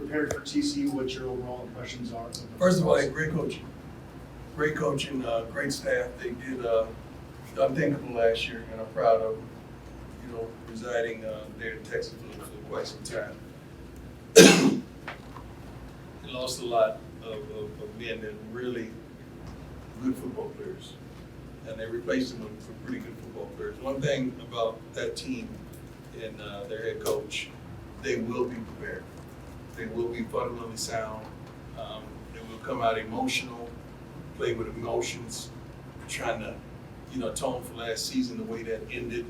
prepared for TCU, what your overall impressions are? First of all, great coaching, great staff. They did the unthinkable last year, and I'm proud of them. You know, residing there in Texas for quite some time. They lost a lot of men that were really good football players, and they replaced them with pretty good football players. One thing about that team and their head coach, they will be prepared. They will be fundamentally sound. They will come out emotional, play with emotions, trying to, atone for last season the way that ended.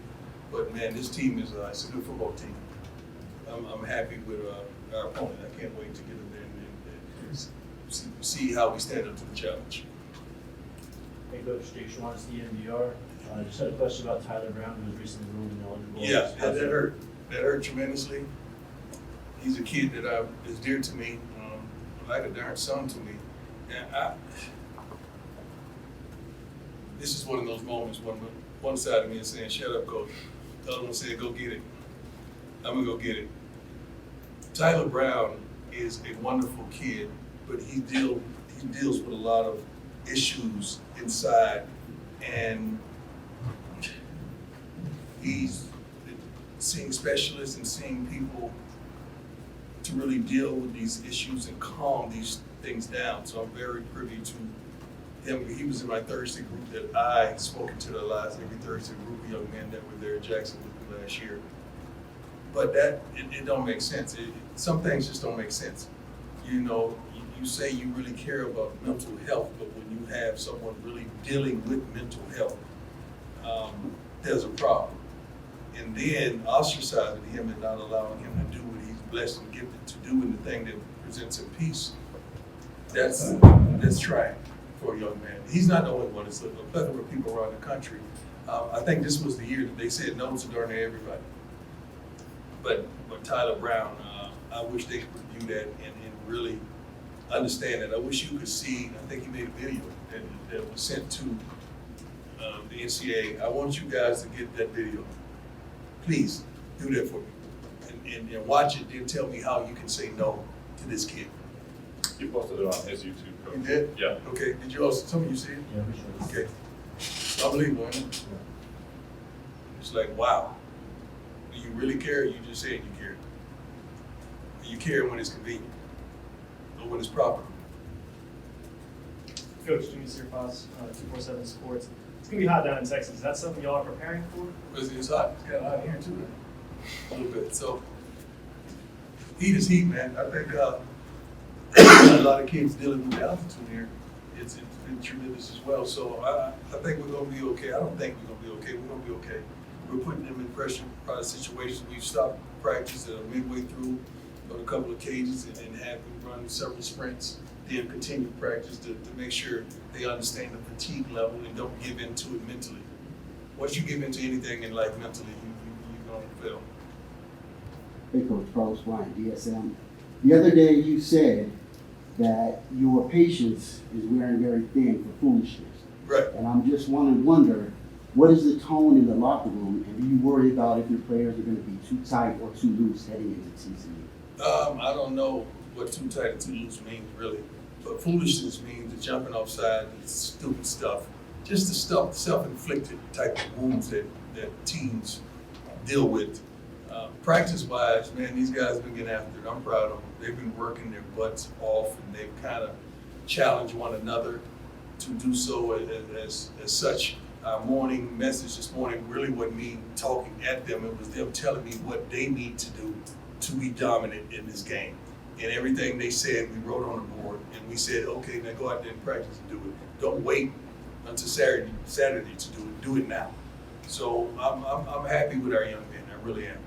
But man, this team is it's a good football team. I'm happy with our opponent. I can't wait to get in there and see how we stand up to the challenge. Hey, Coach, Jake Schwann, DNVR. Just had a question about Tyler Brown, who was recently ruled ineligible. Yeah, that hurt. That hurt tremendously. He's a kid that is dear to me, like a darn son to me. And this is one of those moments when one side of me is saying, "Shut up, coach." The other one said, "Go get it." I'm gonna go get it. Tyler Brown is a wonderful kid, but he deals with a lot of issues inside, and he's seeing specialists and seeing people to really deal with these issues and calm these things down. So I'm very privy to him. He was in my Thursday group that I spoke into their lives, every Thursday group of young men that were there in Jackson with me last year. But it don't make sense. Some things just don't make sense. You say you really care about mental health, but when you have someone really dealing with mental health, there's a problem. And then ostracizing him and not allowing him to do what he's blessed and gifted to do, and the thing that presents him peace, that's trying for a young man. He's not the only one. It's a plethora of people around the country. I think this was the year that they said no to darn near everybody. But Tyler Brown, I wish they could review that and really understand it. I wish you could see, I think he made a video that was sent to the NCAA. I want you guys to get that video. Please do that for me and watch it, then tell me how you can say no to this kid. You posted it on his YouTube. Coach. You did? Yeah. Okay, did you also, some of you see it? Yeah, we should. Okay. Unbelievable, isn't it? It's like, wow. Do you really care, or you just saying you care? You care when it's convenient, or when it's proper. Coach Jimmy Sirpas, 247 Sports. It's going to be hot down in Texas. Is that something y'all are preparing for? It's hot. It's got hot here too, a little bit. So, heat is heat, man. I think a lot of kids dealing with the altitude here. It's been tremendous as well. So, I think we're going to be okay. I don't think we're going to be okay. We're going to be okay. We're putting them in pressure situations. We've stopped practice midway through on a couple of occasions and have them run several sprints, then continue practice to make sure they understand the fatigue level and don't give in to it mentally. Once you give in to anything in life mentally, you're going to fail. Hey, Coach Carlos Bryant, DSM. The other day you said that your patience is wearing very thin for foolishness. Right. And I'm just wonder, what is the tone in the locker room, and do you worry about if your players are going to be too tight or too loose heading into TCU? I don't know what too tight or too loose means, really. But foolishness means the jumping offside and stupid stuff. Just the stuff, self-inflicted type of wounds that teams deal with. Practice-wise, man, these guys have been getting after it. I'm proud of them. They've been working their butts off, and they've kind of challenged one another to do so as such. Our morning message this morning really wasn't me talking at them. It was them telling me what they need to do to be dominant in this game. And everything they said, we wrote on the board, and we said, okay, now go out there and practice and do it. Don't wait until Saturday to do it. Do it now. So I'm happy with our young men. I really am.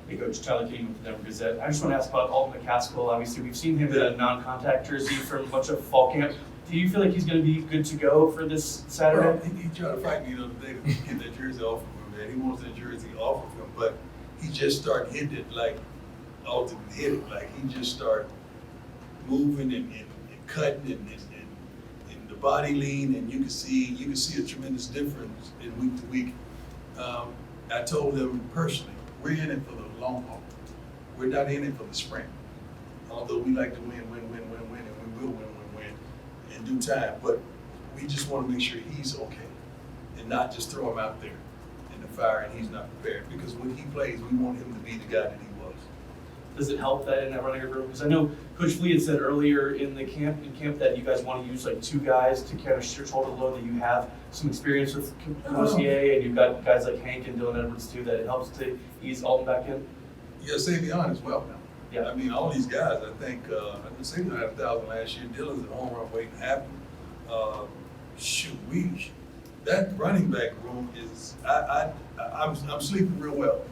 Hey, Coach, Tyler King with the Denver Gazette. I just want to ask about Alton McCaskill. Obviously, we've seen him in a non-contact jersey for a bunch of fall camp. Do you feel like he's going to be good to go for this Saturday? Well, he tried to fight me the other day to get that jersey off of him, man. He wants that jersey off of him, but he just started hitting it like Alton hit it. Like he just started moving and cutting and the body lean, and you can see a tremendous difference in week to week. I told him personally, we're in it for the long haul. We're not in it for the sprint. Although we like to win, and we will win in due time. But we just want to make sure he's okay and not just throw him out there in the fire and he's not prepared. Because when he plays, we want him to be the guy that he was. Does it help that in that running room? Because I know Coach Flea had said earlier in camp that you guys want to use like 2 guys to kind of shoulder the load, that you have some experience with Cossier, and you've got guys like Hank and Dylan Edwards too, that it helps to ease Alton back in? Yeah, Savion as well now. Yeah. I mean, all these guys, I think, Savion had 1,000 last year. Dylan's at home run waiting to happen. That running back room is, I'm sleeping real well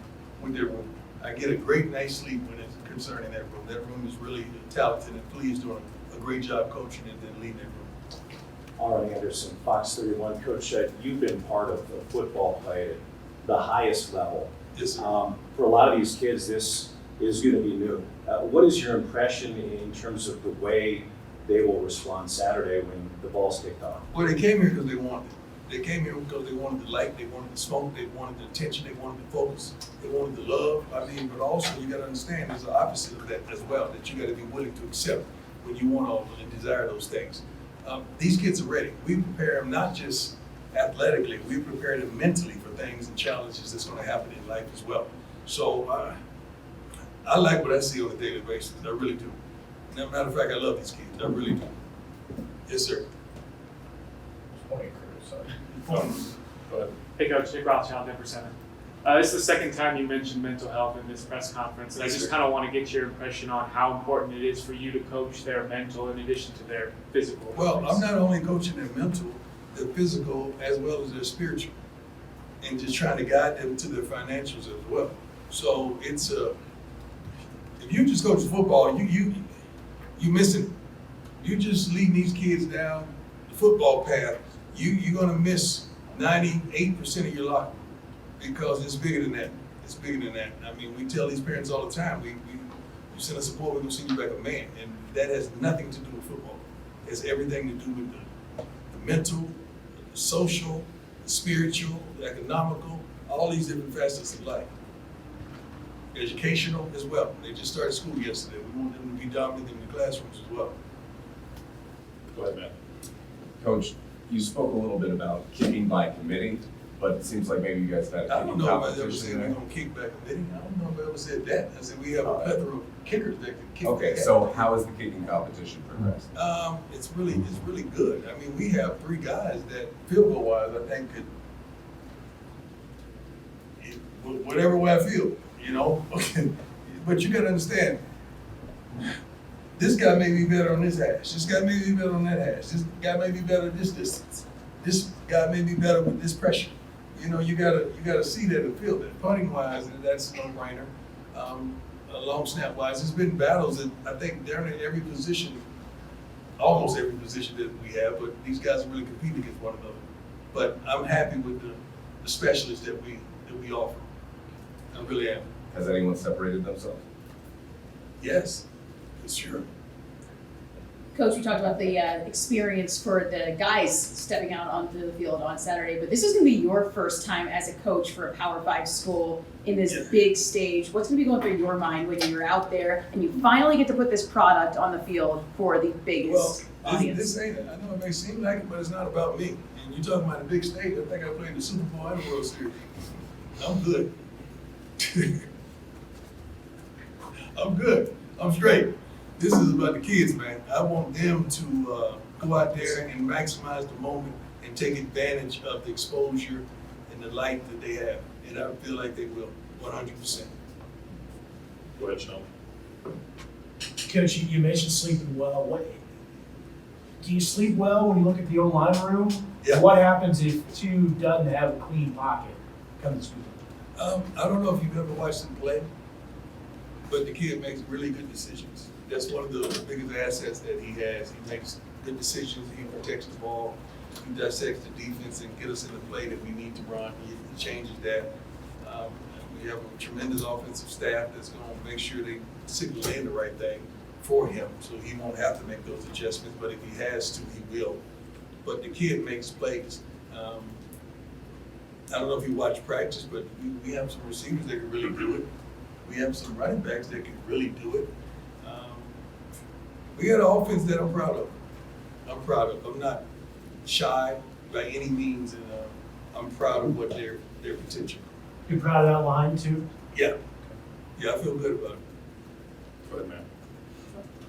with their room. I get a great night's sleep when it's concerning that room. That room is really talented, and Flea's doing a great job coaching it and leading that room. Aaron Anderson, Fox 31. Coach, you've been part of the football play at the highest level. Yes, sir. For a lot of these kids, this is going to be new. What is your impression in terms of the way they will respond Saturday when the ball's kicked off? Well, they came here because they wanted it. They came here because they wanted the light, they wanted the smoke, they wanted the attention, they wanted the focus, they wanted the love. I mean, but also you got to understand there's the opposite of that as well, that you got to be willing to accept when you want all and desire those things. These kids are ready. We prepare them not just athletically, we prepare them mentally for things and challenges that's going to happen in life as well. So I like what I see on a daily basis. I really do. As a matter of fact, I love these kids. I really do. Yes, sir. Go ahead. Hey Coach, Nick Rothschild, Denver Center. This is the second time you mentioned mental health in this press conference, and I just kind of want to get your impression on how important it is for you to coach their mental in addition to their physical. Well, I'm not only coaching their mental, their physical, as well as their spiritual, and just trying to guide them to their financials as well. So it's if you just coach football, you missing. You just leading these kids down the football path. You're gonna miss 98% of your life because it's bigger than that. It's bigger than that. I mean, we tell these parents all the time, you send us support, we're gonna send you back a man, and that has nothing to do with football. It has everything to do with the mental, the social, the spiritual, the economical, all these different facets of life. Educational as well. They just started school yesterday. We want them to be dominant in the classrooms as well. Go ahead, Matt. Coach, you spoke a little bit about kicking by committee, but it seems like maybe you guys had a I don't kicking know if I ever said competition we're there. gonna kick back a committee. I don't know if I ever said that. I said we have a plethora of kickers that can kick. Okay, back. so how has the kicking competition progressed? It's really good. I mean, we have 3 guys that field goal wise, I think whatever way I feel, you know. But you gotta understand, this guy may be better on this hash. This guy may be better on that hash. This guy may be better at this distance. This guy may be better with this pressure. You know, you gotta see that and feel that. Punting wise, that's no brainer. Long snap wise, there's been battles that I think they're in every position, almost every position that we have. But these guys really compete against one another. But I'm happy with the specialists that we offer. I really am. Has anyone separated themselves? Yes, for sure. Coach, you talked about the experience for the guys stepping out onto the field on Saturday, but this is going to be your first time as a coach for a Power 5 school in this big stage. What's going to be going through your mind when you're out there and you finally get to put this product on the field for the biggest audience? This ain't, I know it may seem like it, but it's not about me. And you're talking about a big stage. I think I played the Super Bowl and the World Series. I'm good. I'm good. I'm straight. This is about the kids, man. I want them to go out there and maximize the moment and take advantage of the exposure and the light that they have. And I feel like they will, 100%. Go ahead, Sean. Coach, you mentioned sleeping well. Do you sleep well when you look at the O-line room? Yeah. What happens if 2 doesn't have a clean pocket come to school? I don't know if you've ever watched him play, but the kid makes really good decisions. That's one of the biggest assets that he has. He makes good decisions. He protects the ball. He dissects the defense and get us in the play that we need to run. He changes that. We have a tremendous offensive staff that's going to make sure they signal in the right thing for him, so he won't have to make those adjustments. But if he has to, he will. But the kid makes plays. I don't know if you watch practice, but we have some receivers that can really do it. We have some running backs that can really do it. We got an offense that I'm proud of. I'm not shy by any means, and I'm proud of what their potential. You proud of that line too? Yeah, I feel good about it. Go ahead, Matt.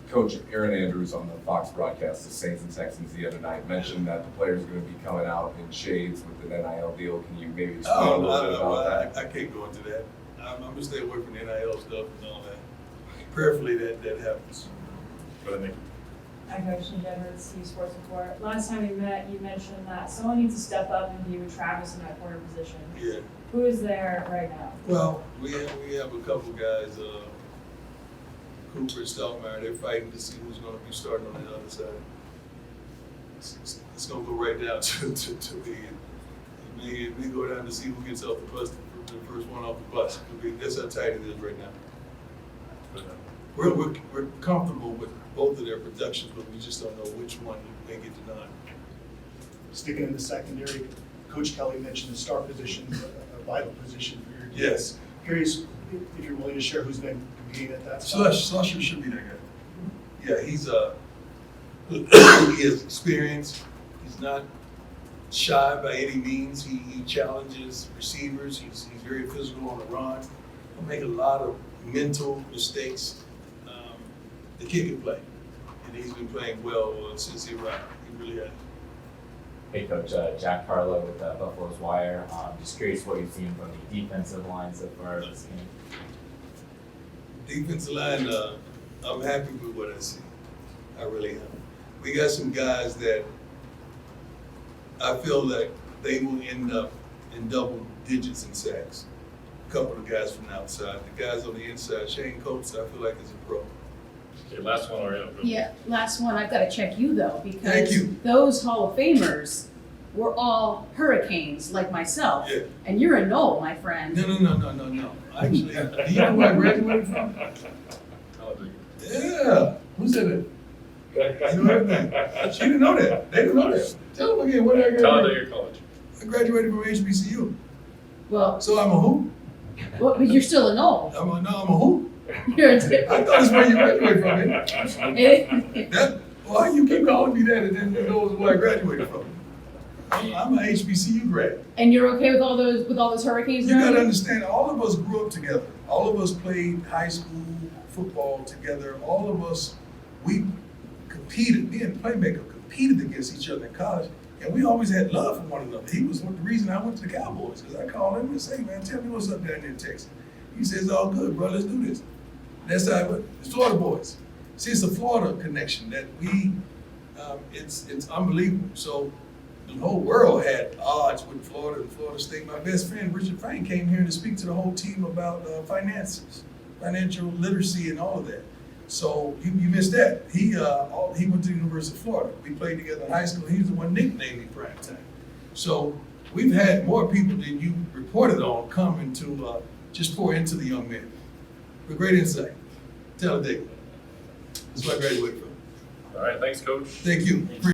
Coach Aaron Andrews on the Fox broadcast, the Saints and Texans the other night, mentioned that the players are going to be coming out in shades with the NIL deal. Can you maybe explain a little bit about that? I can't go into that. I'm gonna stay away from the NIL stuff and all that. Prayerfully that happens. Go ahead, Nick. Hi, Coach Endeavor, TCU Sports Report. Last time we met, you mentioned that someone needs to step up and be with Travis in that corner position. Yeah. Who is there right now? Well, we have a couple guys, Cooper and Stoudemire, they're fighting to see who's gonna be starting on the other side. It's gonna go right down to me. It may go down to see who gets off the bus, the first one off the bus. That's how tight it is right now. We're comfortable with both of their productions, but we just don't know which one may get denied. Sticking in the secondary, Coach Kelly mentioned the star position, a vital position for your team. Yes. Curious if you're willing to share who's been competing at that Slusher should be that guy. Yeah, he's he has experience. He's not shy by any means. He challenges receivers. He's very physical on the run. He'll make a lot of mental mistakes. The kid can play, and he's been playing well since he arrived. He really has. Hey Coach, Jack Carlo with Buffalo's Wire. Just curious what you've seen from the defensive line so far this game. Defensive line, I'm happy with what I see. I really am. We got some guys that I feel like they will end up in double digits in sacks. A couple of guys from the outside. The guys on the inside, Shane Coates, I feel like is a pro. Okay, last one, Ariana. Yeah, last one, I've got to check you though, Thank because you. those Hall of Famers were all Hurricanes like myself. Yeah. And you're a Knoll, my friend. No. Actually, do you know where I graduated from? Yeah. Who said it? You know everything. She didn't know that. They didn't know that. Tell them again, where did I Tell them graduate? your college. I graduated from HBCU. Well, So I'm a who? but you're still a Knoll. I'm a who? You're a I thought that's where you graduated from. different. Why you keep calling me that and then you know where I graduated from? I'm an HBCU grad. And you're okay with all those Hurricanes? You around gotta you? understand, all of us grew up together. All of us played high school football together. All of us, we competed, me and the playmaker competed against each other in college. And we always had love for one another. He was the reason I went to the Cowboys, because I called him and say, man, tell me what's up down there in Texas. He says, all good, bro, let's do this. That's how I went. It's Florida boys. See, it's a Florida connection that it's unbelievable. So the whole world had odds with Florida and Florida State. My best friend, Richard Frank, came here to speak to the whole team about finances, financial literacy and all of that. So you missed that. He went to the University of Florida. We played together in high school. He was the one nicknamed me prime time. So we've had more people than you reported on coming to just pour into the young man. With great insight. Talladega. That's where I graduated from. All right, thanks, Coach. Thank you.